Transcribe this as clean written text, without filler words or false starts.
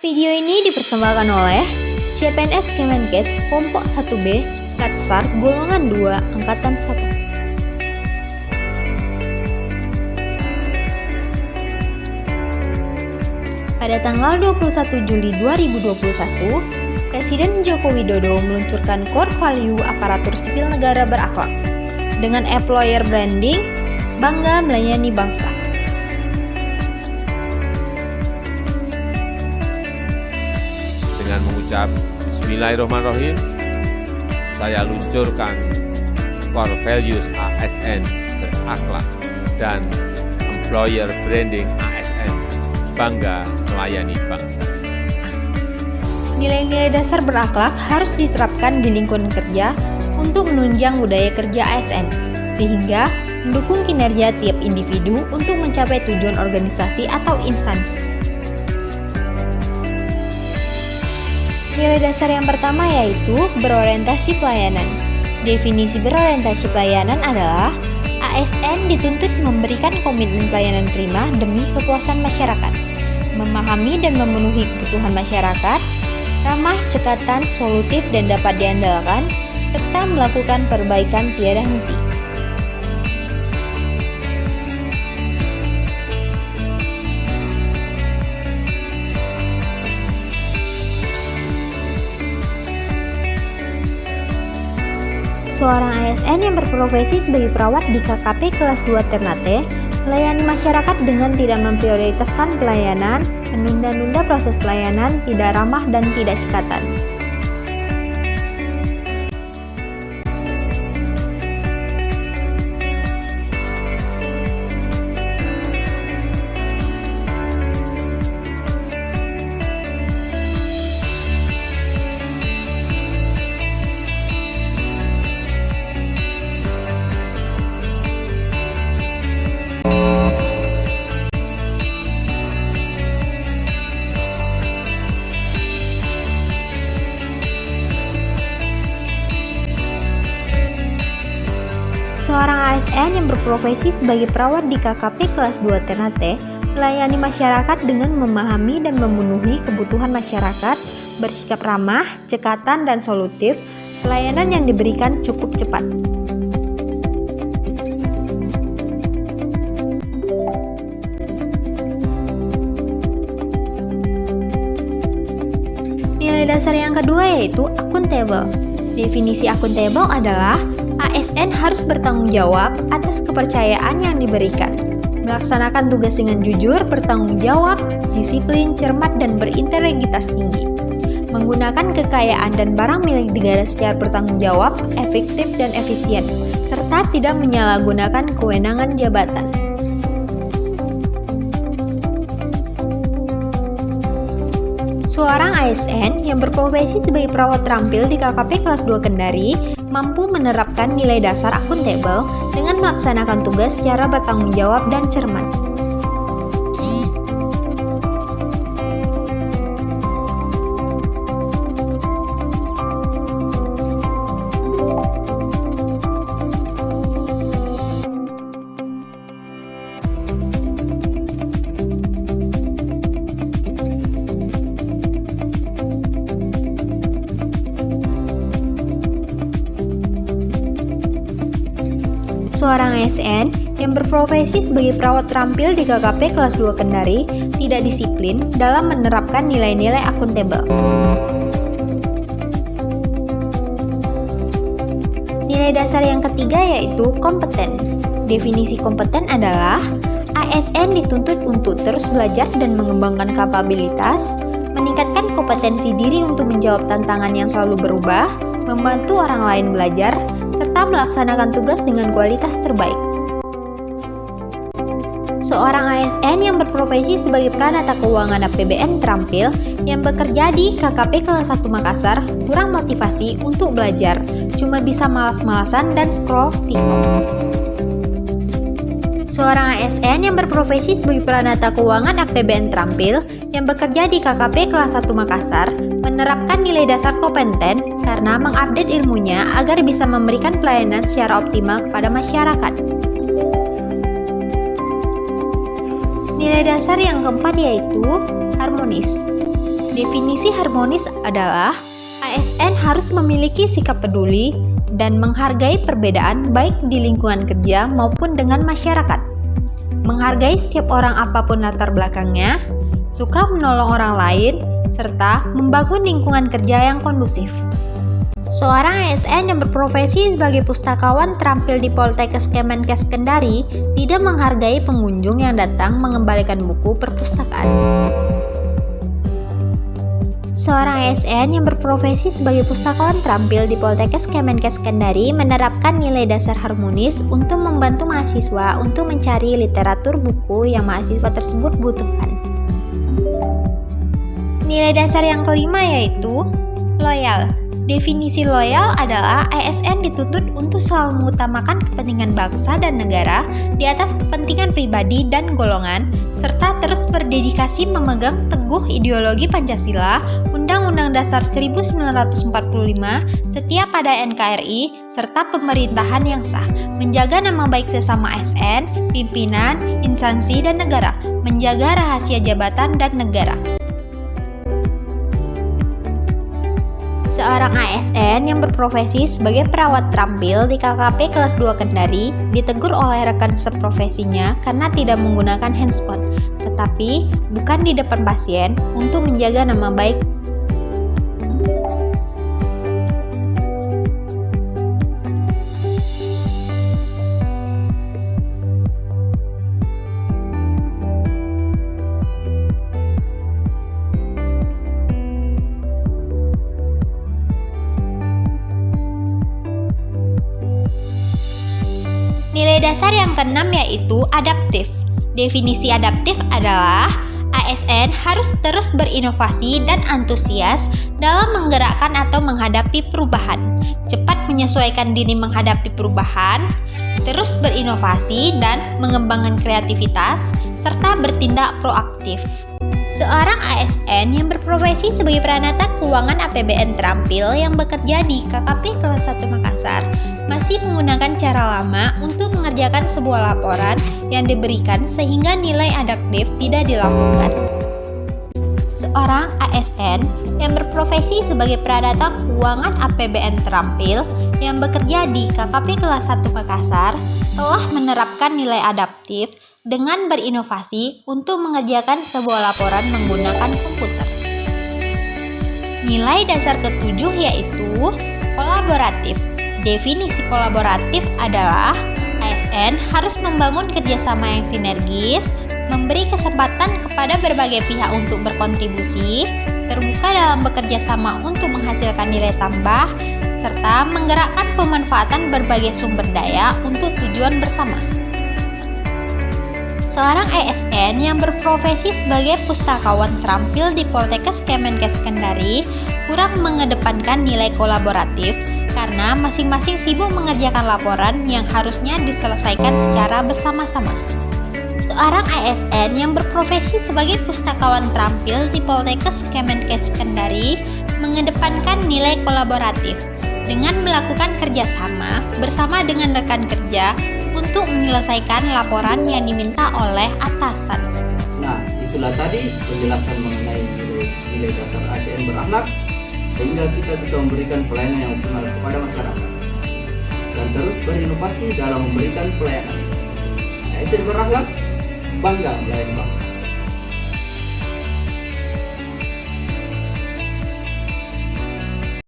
Video ini dipersembahkan oleh CPNS Kemenkes Kelompok 1B Latsar Golongan 2 Angkatan 1. Pada tanggal 21 Juli 2021, Presiden Joko Widodo meluncurkan core value aparatur sipil negara berakhlak dengan employer branding Bangga Melayani Bangsa. Dengan mengucap Bismillahirrahmanirrahim, saya luncurkan core values ASN berakhlak dan employer branding ASN Bangga Melayani Bangsa. Nilai-nilai dasar berakhlak harus diterapkan di lingkungan kerja untuk menunjang budaya kerja ASN, sehingga mendukung kinerja tiap individu untuk mencapai tujuan organisasi atau instansi. Nilai dasar yang pertama yaitu berorientasi pelayanan. Definisi berorientasi pelayanan adalah ASN dituntut memberikan komitmen pelayanan prima demi kepuasan masyarakat, memahami dan memenuhi kebutuhan masyarakat, ramah, cekatan, solutif dan dapat diandalkan, serta melakukan perbaikan tiada henti. Seorang ASN yang berprofesi sebagai perawat di KKP kelas 2 Ternate melayani masyarakat dengan tidak memprioritaskan pelayanan, menunda-nunda proses pelayanan, tidak ramah dan tidak cekatan. Seorang ASN yang berprofesi sebagai perawat di KKP kelas 2 Ternate melayani masyarakat dengan memahami dan memenuhi kebutuhan masyarakat, bersikap ramah, cekatan, dan solutif. Pelayanan yang diberikan cukup cepat. Nilai dasar yang kedua yaitu akuntabel. Definisi akuntabel adalah ASN harus bertanggung jawab atas kepercayaan yang diberikan, melaksanakan tugas dengan jujur, bertanggung jawab, disiplin, cermat, dan berintegritas tinggi, menggunakan kekayaan dan barang milik negara secara bertanggung jawab, efektif, dan efisien, serta tidak menyalahgunakan kewenangan jabatan. Seorang ASN yang berprofesi sebagai perawat terampil di KKP kelas 2 Kendari mampu menerapkan nilai dasar akuntabel dengan melaksanakan tugas secara bertanggung jawab dan cermat. Seorang ASN yang berprofesi sebagai perawat terampil di KKP kelas 2 Kendari tidak disiplin dalam menerapkan nilai-nilai akuntabel. Nilai dasar yang ketiga yaitu kompeten. Definisi kompeten adalah ASN dituntut untuk terus belajar dan mengembangkan kapabilitas, meningkatkan kompetensi diri untuk menjawab tantangan yang selalu berubah, membantu orang lain belajar, serta melaksanakan tugas dengan kualitas terbaik. Seorang ASN yang berprofesi sebagai peranata keuangan APBN terampil yang bekerja di KKP kelas 1 Makassar kurang motivasi untuk belajar, cuma bisa malas-malasan dan scroll TikTok. Seorang ASN yang berprofesi sebagai peranata keuangan APBN terampil yang bekerja di KKP kelas 1 Makassar menerapkan nilai dasar kompeten karena mengupdate ilmunya agar bisa memberikan pelayanan secara optimal kepada masyarakat. Nilai dasar yang keempat yaitu harmonis. Definisi harmonis adalah ASN harus memiliki sikap peduli dan menghargai perbedaan baik di lingkungan kerja maupun dengan masyarakat. Menghargai setiap orang apapun latar belakangnya, suka menolong orang lain, serta membangun lingkungan kerja yang kondusif. Seorang ASN yang berprofesi sebagai pustakawan terampil di Poltekkes Kemenkes Kendari tidak menghargai pengunjung yang datang mengembalikan buku perpustakaan. Seorang ASN yang berprofesi sebagai pustakawan terampil di Poltekkes Kemenkes Kendari menerapkan nilai dasar harmonis untuk membantu mahasiswa untuk mencari literatur buku yang mahasiswa tersebut butuhkan. Nilai dasar yang kelima yaitu loyal. Definisi loyal adalah ASN dituntut untuk selalu mengutamakan kepentingan bangsa dan negara di atas kepentingan pribadi dan golongan, serta terus berdedikasi memegang teguh ideologi Pancasila, Undang-Undang Dasar 1945, setia pada NKRI, serta pemerintahan yang sah, menjaga nama baik sesama ASN, pimpinan, instansi, dan negara, menjaga rahasia jabatan dan negara. Seorang ASN yang berprofesi sebagai perawat terampil di KKP kelas 2 Kendari ditegur oleh rekan seprofesinya karena tidak menggunakan handscoat, tetapi bukan di depan pasien untuk menjaga nama baik. Nilai dasar yang keenam yaitu adaptif. Definisi adaptif adalah ASN harus terus berinovasi dan antusias dalam menggerakkan atau menghadapi perubahan, cepat menyesuaikan diri menghadapi perubahan, terus berinovasi dan mengembangkan kreativitas, serta bertindak proaktif. Seorang ASN yang berprofesi sebagai peranata keuangan APBN terampil yang bekerja di KKP kelas 1 Makassar masih menggunakan cara lama untuk mengerjakan sebuah laporan yang diberikan sehingga nilai adaptif tidak dilakukan. Seorang ASN yang berprofesi sebagai peranata keuangan APBN terampil yang bekerja di KKP kelas 1 Makassar telah menerapkan nilai adaptif dengan berinovasi untuk mengerjakan sebuah laporan menggunakan komputer. Nilai dasar ketujuh yaitu kolaboratif. Definisi kolaboratif adalah ASN harus membangun kerjasama yang sinergis, memberi kesempatan kepada berbagai pihak untuk berkontribusi, terbuka dalam bekerja sama untuk menghasilkan nilai tambah, serta menggerakkan pemanfaatan berbagai sumber daya untuk tujuan bersama. Seorang ASN yang berprofesi sebagai pustakawan terampil di Poltekkes Kemenkes Kendari kurang mengedepankan nilai kolaboratif karena masing-masing sibuk mengerjakan laporan yang harusnya diselesaikan secara bersama-sama. Seorang ASN yang berprofesi sebagai pustakawan terampil di Poltekkes Kemenkes Kendari mengedepankan nilai kolaboratif dengan melakukan kerjasama bersama dengan rekan kerja untuk menyelesaikan laporan yang diminta oleh atasan. Nah, itulah tadi penjelasan mengenai nilai dasar ASN berakhlak sehingga kita bisa memberikan pelayanan yang optimal kepada masyarakat dan terus berinovasi dalam memberikan pelayanan. ASN berakhlak bangga melayani bangsa.